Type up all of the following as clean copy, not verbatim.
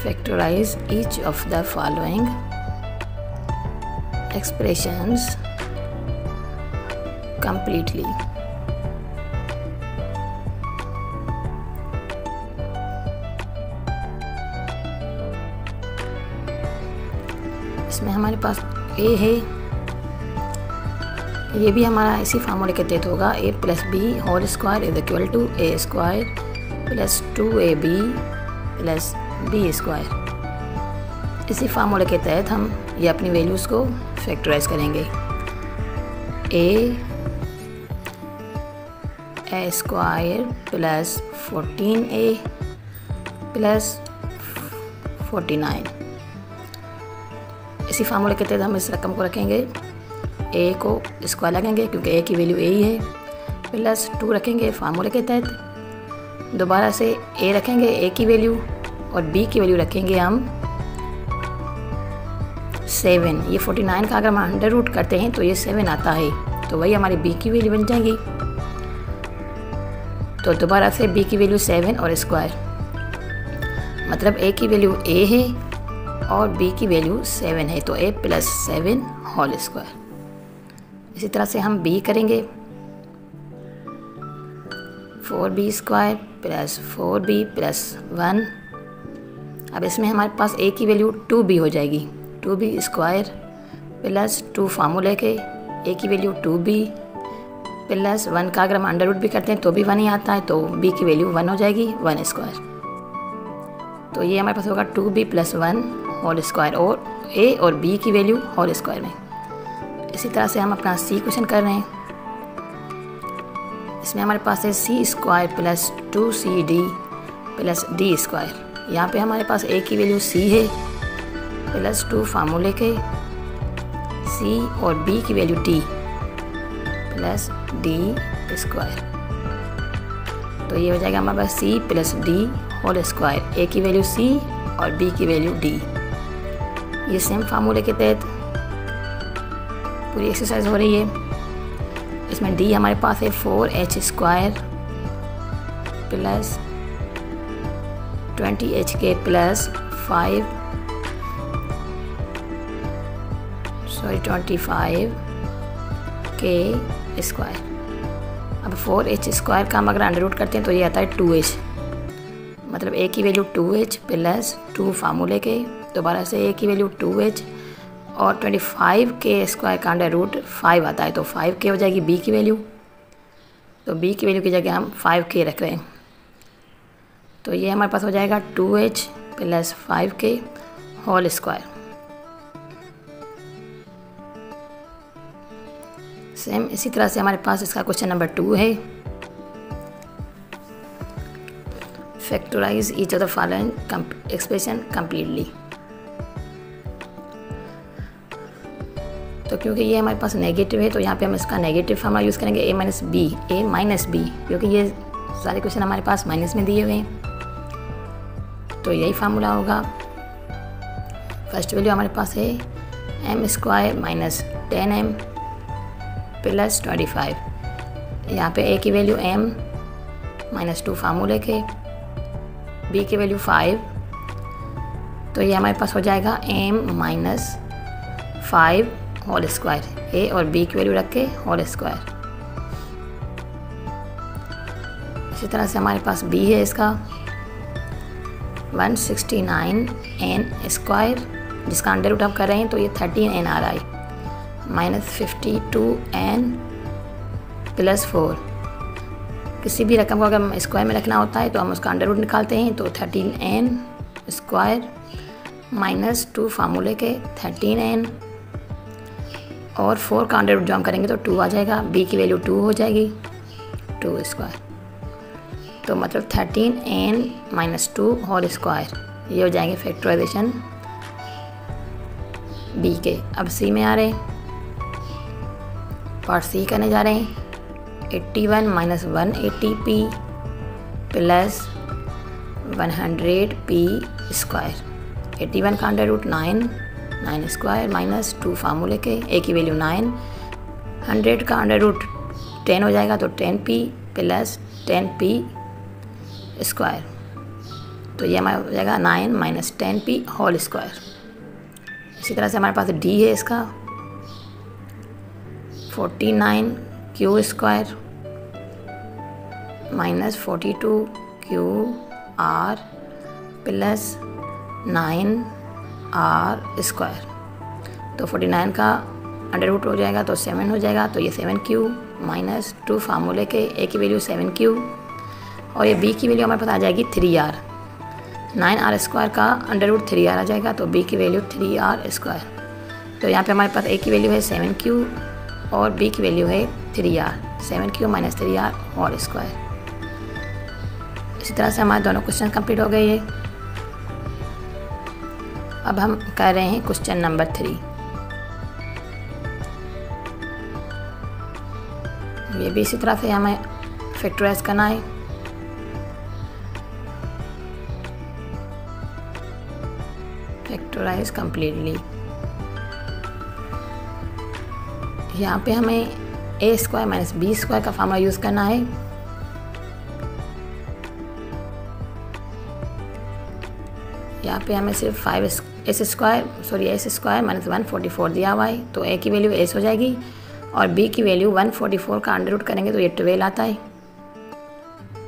Factorize each of the following expressions completely. इसमें हमारे पास a है, ये भी हमारा इसी फार्मूले के तहत होगा। a plus b whole square is equal to a square plus 2ab plus b square. इसी फार्मूले के तहत हम ये अपनी वैल्यूज़ को फैक्टराइज करेंगे। a square plus 14a plus 49। इसी फार्मूले के तहत हम इस रकम को रखेंगे, a को स्क्वायर लगेंगे क्योंकि a की वैल्यू a ही है, प्लस 2 रखेंगे फार्मूले के तहत। दोबारा से a रखेंगे a की वैल्यू और b की वैल्यू रखेंगे हम 7। ये 49 का अगर हम अंडर रूट करते हैं तो ये 7 आता है, तो वही हमारी b की वैल्यू बन जाएगी। तो दोबारा से b की वैल्यू 7 और स्क्वायर, मतलब a की वैल्यू a है और b की वैल्यू 7 है, तो a प्लस 7 होल स्क्वायर। इसी तरह से हम b करेंगे, 4b square plus 4b plus 1। अब इसमें हमारे पास a की वैल्यू 2b हो जाएगी, 2b स्क्वायर प्लस 2 फार्मूले के a की वैल्यू 2b प्लस 1 का अगर हम अंडर रूट भी करते हैं तो भी 1 ही आता है, तो b की वैल्यू 1 हो जाएगी, 1 स्क्वायर। तो ये हमारे पास होगा 2b प्लस 1 होल स्क्वायर और a और b की वैल्यू होल स्क्वायर में। इसी तरह से हम अपना c क्वेश्चन कर रहे हैं। इसमें हमारे पास है c square plus 2cd plus d square. यहाँ पे हमारे पास a की वैल्यू c है प्लस 2 फार्मूले के c और b की value d plus d square. तो ये हो जाएगा हमारे पास c plus d whole square, a की वैल्यू c और b की वैल्यू d। ये सेम फार्मूले के तहत पूरी एक्सरसाइज हो रही है। इसमें d हमारे पास है 4h square plus 20hk plus 25k square. अब 4h स्क्वायर का हम अगर अंडर रूट करते हैं तो ये आता है 2h, मतलब a की वैल्यू 2h प्लस 2 फार्मूले के, दोबारा से a की वैल्यू 2h और 25k स्क्वायर का अंडर रूट 5 आता है, तो 5k हो जाएगी b की वैल्यू। तो b की वैल्यू की जगह हम 5k रख रहे हैं, तो ये हमारे पास हो जाएगा 2h plus 5k whole square. Same इसी तरह से हमारे पास इसका क्वेश्चन नंबर 2 है। Factorise each of the following expression completely. तो क्योंकि ये हमारे पास नेगेटिव है तो यहाँ पे हम इसका नेगेटिव फार्मूला यूज़ करेंगे, a माइनस बी, क्योंकि ये सारे क्वेश्चन हमारे पास माइनस में दिए हुए हैं, तो यही फार्मूला होगा। फर्स्ट वैल्यू हमारे पास है m square minus 10m plus 25। यहाँ पे a की वैल्यू m माइनस 2 फार्मूले के, b की वैल्यू 5, तो ये हमारे पास हो जाएगा m minus 5 whole square, a और b की वैल्यू रख के होल स्क्वायर। इसी तरह से हमारे पास b है, इसका 169n स्क्वायर, जिसका अंडर रूट हम कर रहे हैं तो ये 13n आ रहा है, माइनस 52n प्लस 4। किसी भी रकम को अगर हम स्क्वायर में रखना होता है तो हम उसका अंडर रूट निकालते हैं, तो 13n स्क्वायर माइनस 2 फार्मूले के 13n और 4 का अंडर रूट जो हम करेंगे तो 2 आ जाएगा, b की वैल्यू 2 हो जाएगी, 2 स्क्वायर। तो मतलब 13n माइनस 2 होल स्क्वायर, ये हो जाएंगे फैक्टराइजेशन b के। अब c में आ रहे हैं, पार्ट c करने जा रहे हैं। 81 minus 180p plus 100p square. 81 का अंडर रूट 9 स्क्वायर माइनस 2 फार्मूले के, a की वैल्यू 9, 100 का अंडर रूट 10 हो जाएगा, तो 10p प्लस 10p स्क्वायर। तो ये हमारा हो जाएगा 9 माइनस 10p होल स्क्वायर। इसी तरह से हमारे पास d है इसका 49q square minus 42q r plus 9r square. तो 49 का अंडर रूट हो जाएगा तो 7 हो जाएगा, तो ये 7q माइनस 2 फार्मूले के a की वैल्यू 7q और ये b की वैल्यू हमारे पास आ जाएगी 3r। 9r स्क्वायर का अंडर रूट 3r आ जाएगा, तो b की वैल्यू 3r स्क्वायर। तो यहाँ पे हमारे पास a की वैल्यू है 7q और b की वैल्यू है 3r, 7q minus 3r whole square. इसी तरह से हमारे दोनों क्वेश्चन कंप्लीट हो गए ये। अब हम कर रहे हैं क्वेश्चन नंबर 3। ये भी इसी तरह से हमें फैक्टराइज करना है। Factorise completely. यहाँ पे हमें a square minus B square का फार्मूला यूज़ करना है। यहाँ पे हमें सिर्फ एस स्क्वायर माइनस 144 दिया हुआ है, तो a की वैल्यू s हो जाएगी और b की वैल्यू 144 का अंडर रूट करेंगे तो ये 12 आता है।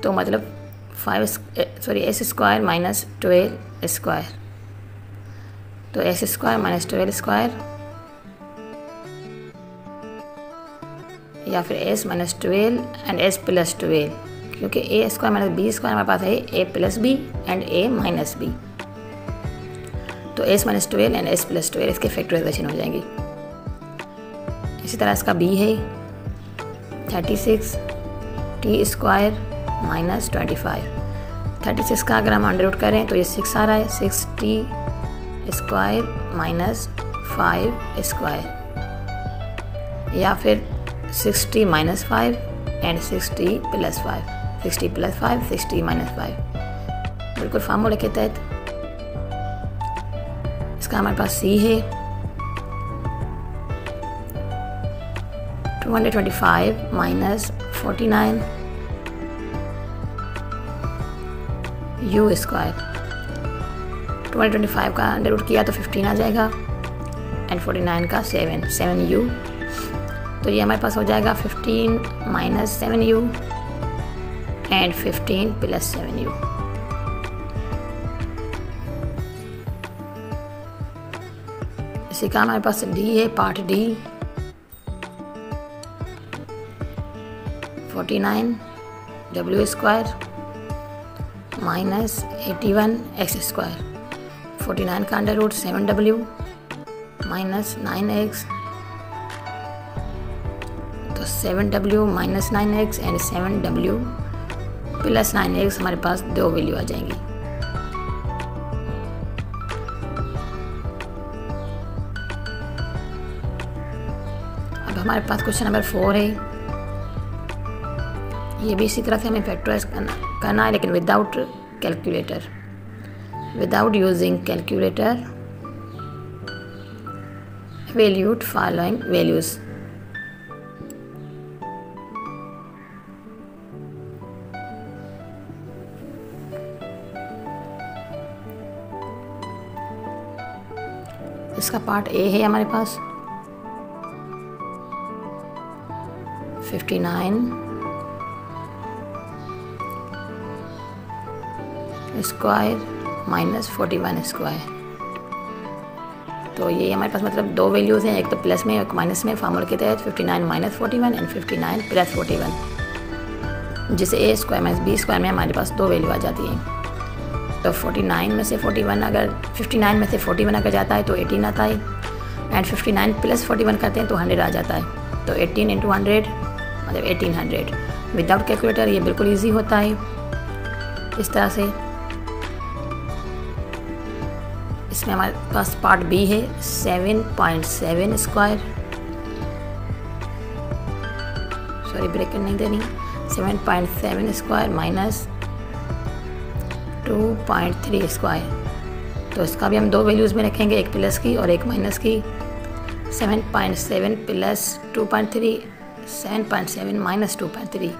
तो मतलब एस स्क्वायर माइनस 12 स्क्वायर, तो एस स्क्वायर माइनस 12 स्क्वायर या फिर S minus 12 and S plus 12, क्योंकि A square minus B square हमारे पास है A plus B and A minus B. तो S minus 12 and S plus 12 इसके फैक्टराइजेशन हो जाएंगी। इसी तरह इसका b है 36 टी स्क्वायर माइनस 25। 36 का अगर हम अंडर रूट करें तो ये 6 आ रहा है, 6t स्क्वायर माइनस 5 स्क्वायर या फिर 6t minus 5 and 6t plus 5, 6t plus 5, 6t minus 5, बिल्कुल फार्मूले के तहत। इसका हमारे पास c है 225 माइनस 49 u स्क्वायर। 225 का अंडर रूट किया तो 15 आ जाएगा एंड 49 का 7u, तो ये हमारे पास हो जाएगा 15 minus 7u and 15 plus 7u। इसी का हमारे पास d है part d 49 w square minus 81 x square. 49 का under root 7w minus 9x, तो 7w minus 9x and 7w plus 9x हमारे पास दो वैल्यू आ जाएंगी। अब हमारे पास क्वेश्चन नंबर 4 है। ये भी इसी तरह से हमें फैक्टराइज करना है, लेकिन without calculator, without using calculator. Valued following values. इसका पार्ट ए है हमारे पास 59 स्क्वायर माइनस 41 स्क्वायर। तो ये हमारे पास मतलब दो वैल्यूज़ हैं, एक तो प्लस में एक माइनस में, फार्मूले के तहत 59 माइनस 41 एंड 59 प्लस 41, जिसे ए स्क्वायर माइनस बी स्क्वायर में हमारे पास दो वैल्यू आ जाती हैं। तो 49 में से 41 अगर 59 में से 41 अगर जाता है तो 18 आता है एंड 59 प्लस 41 करते हैं तो 100 आ जाता है। तो 18 इंटू 100 मतलब 1800। विदाउट कैलकुलेटर ये बिल्कुल ईजी होता है। इस तरह से इसमें हमारे पास पार्ट बी है 7.7 स्क्वायर, सॉरी ब्रैकेट नहीं देनी, 7.7 स्क्वायर माइनस 2.3 स्क्वायर। तो इसका भी हम दो वैल्यूज़ में रखेंगे, एक प्लस की और एक माइनस की। 7.7 प्लस 2.3, 7.7 माइनस 2.3,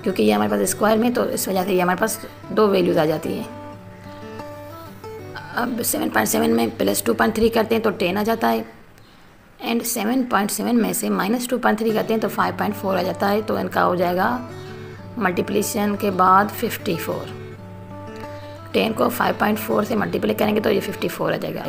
क्योंकि ये हमारे पास स्क्वायर में, तो इस वजह से ये हमारे पास दो वैल्यूज़ आ जाती हैं। अब 7.7 में प्लस 2.3 करते हैं तो 10 आ जाता है, एंड 7.7 में से माइनस 2.3 करते हैं तो 5.4 आ जाता है। तो इनका हो जाएगा मल्टीप्लिकेशन के बाद 54। 10 को 5.4 से मल्टीप्लाई करेंगे तो ये 54 आ जाएगा।